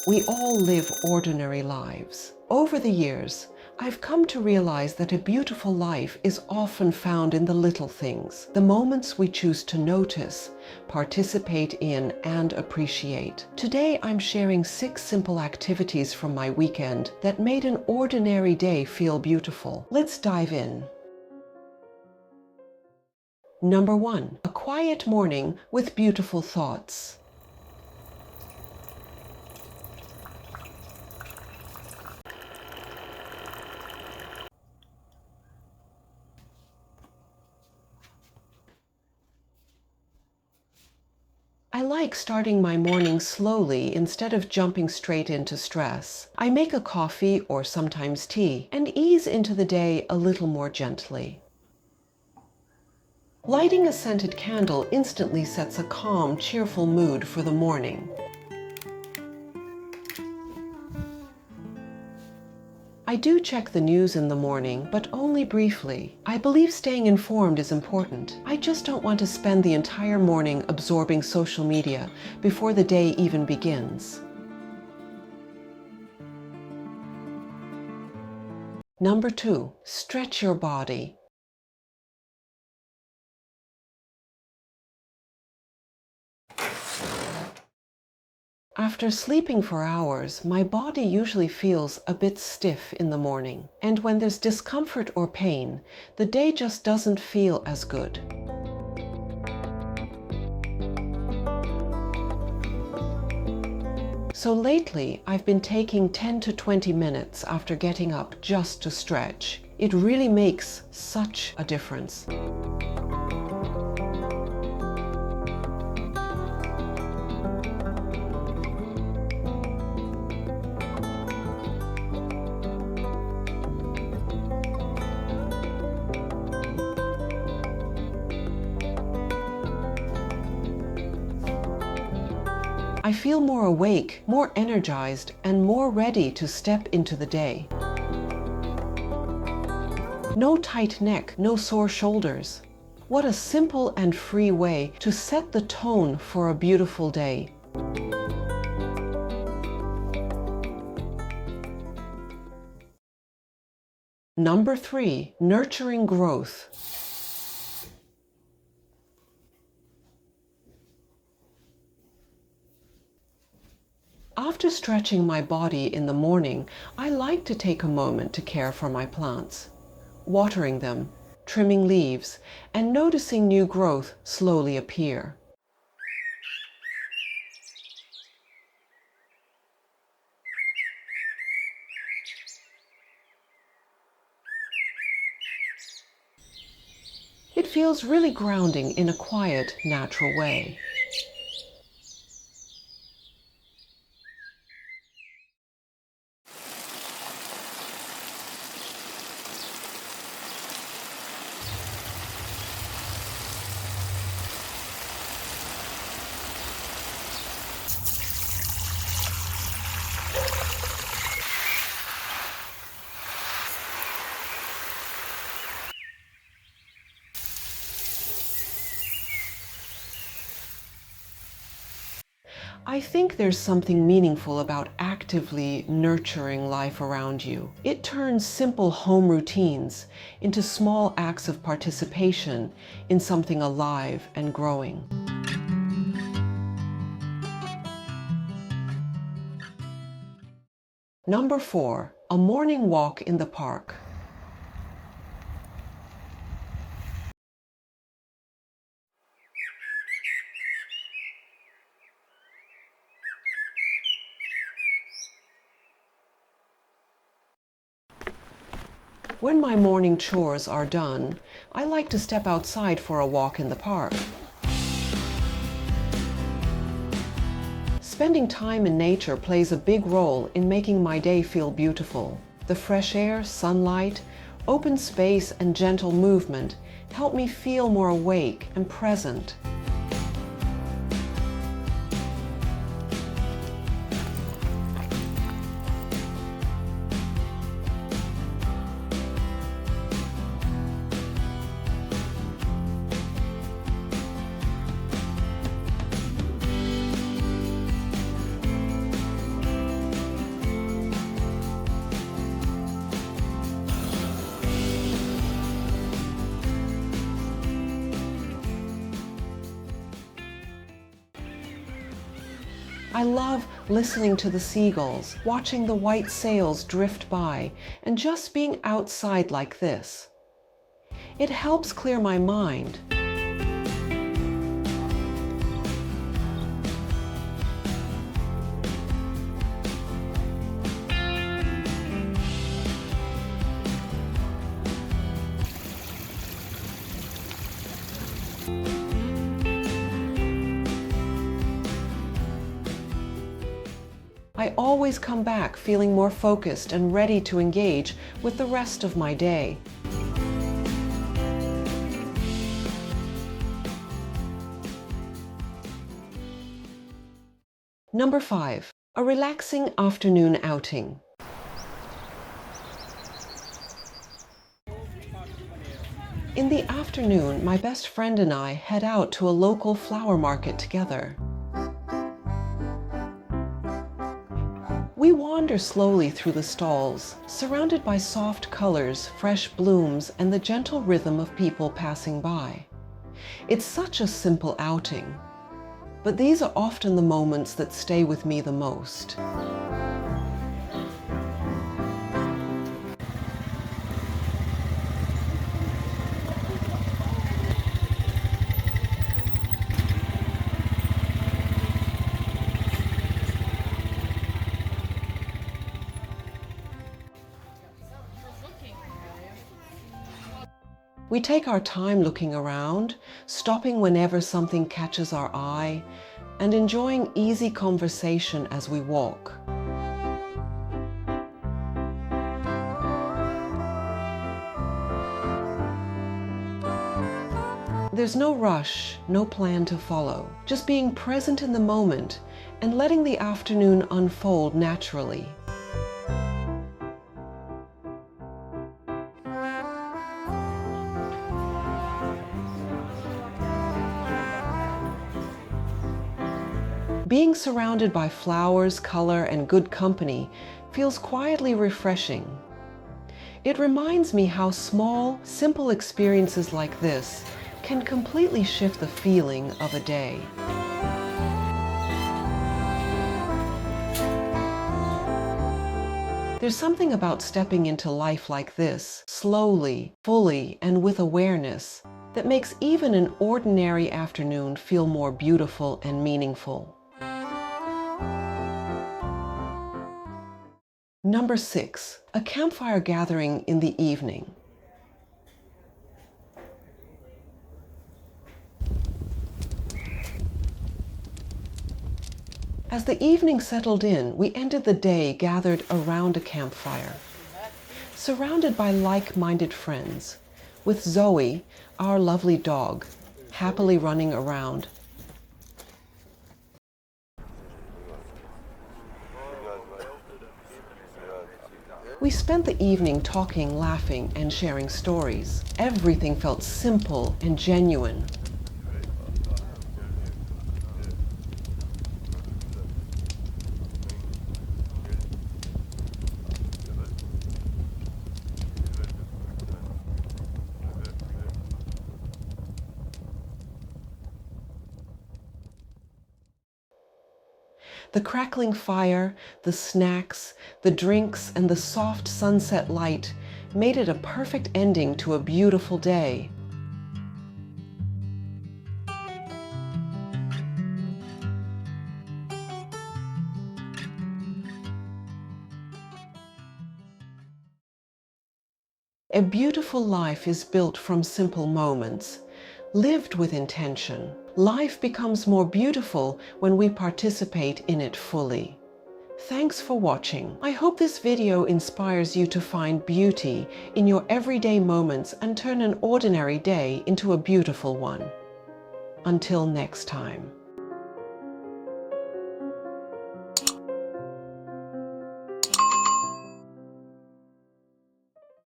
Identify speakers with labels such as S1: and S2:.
S1: We all live ordinary lives. Over the years, I've come to realize that a beautiful life is often found in the little things, the moments we choose to notice, participate in, and appreciate. Today, I'm sharing 6 simple activities from my weekend that made an ordinary day feel beautiful. Let's dive in. Number 1, a quiet morning with beautiful thoughts. I like starting my morning slowly instead of jumping straight into stress. I make a coffee or sometimes tea and ease into the day a little more gently. Lighting a scented candle instantly sets a calm, cheerful mood for the morning. I do check the news in the morning, but only briefly. I believe staying informed is important. I just don't want to spend the entire morning absorbing social media before the day even begins. Number 2, stretch your body. After sleeping for hours, my body usually feels a bit stiff in the morning. And when there's discomfort or pain, the day just doesn't feel as good. So lately, I've been taking 10 to 20 minutes after getting up just to stretch. It really makes such a difference. I feel more awake, more energized, and more ready to step into the day. No tight neck, no sore shoulders. What a simple and free way to set the tone for a beautiful day. Number 3, nurturing growth. After stretching my body in the morning, I like to take a moment to care for my plants, watering them, trimming leaves, and noticing new growth slowly appear. It feels really grounding in a quiet, natural way. I think there's something meaningful about actively nurturing life around you. It turns simple home routines into small acts of participation in something alive and growing. Number 4, a morning walk in the park. When my morning chores are done, I like to step outside for a walk in the park. Spending time in nature plays a big role in making my day feel beautiful. The fresh air, sunlight, open space, and gentle movement help me feel more awake and present. I love listening to the seagulls, watching the white sails drift by, and just being outside like this. It helps clear my mind. I always come back feeling more focused and ready to engage with the rest of my day. Number 5. A relaxing afternoon outing. In the afternoon, my best friend and I head out to a local flower market together. We wander slowly through the stalls, surrounded by soft colors, fresh blooms, and the gentle rhythm of people passing by. It's such a simple outing, but these are often the moments that stay with me the most. We take our time looking around, stopping whenever something catches our eye, and enjoying easy conversation as we walk. There's no rush, no plan to follow, just being present in the moment and letting the afternoon unfold naturally. Being surrounded by flowers, color, and good company feels quietly refreshing. It reminds me how small, simple experiences like this can completely shift the feeling of a day. There's something about stepping into life like this, slowly, fully, and with awareness, that makes even an ordinary afternoon feel more beautiful and meaningful. Number 6. A campfire gathering in the evening. As the evening settled in, we ended the day gathered around a campfire, surrounded by like-minded friends, with Zoe, our lovely dog, happily running around. We spent the evening talking, laughing, and sharing stories. Everything felt simple and genuine. The crackling fire, the snacks, the drinks, and the soft sunset light made it a perfect ending to a beautiful day. A beautiful life is built from simple moments, lived with intention. Life becomes more beautiful when we participate in it fully. Thanks for watching. I hope this video inspires you to find beauty in your everyday moments and turn an ordinary day into a beautiful one. Until next time.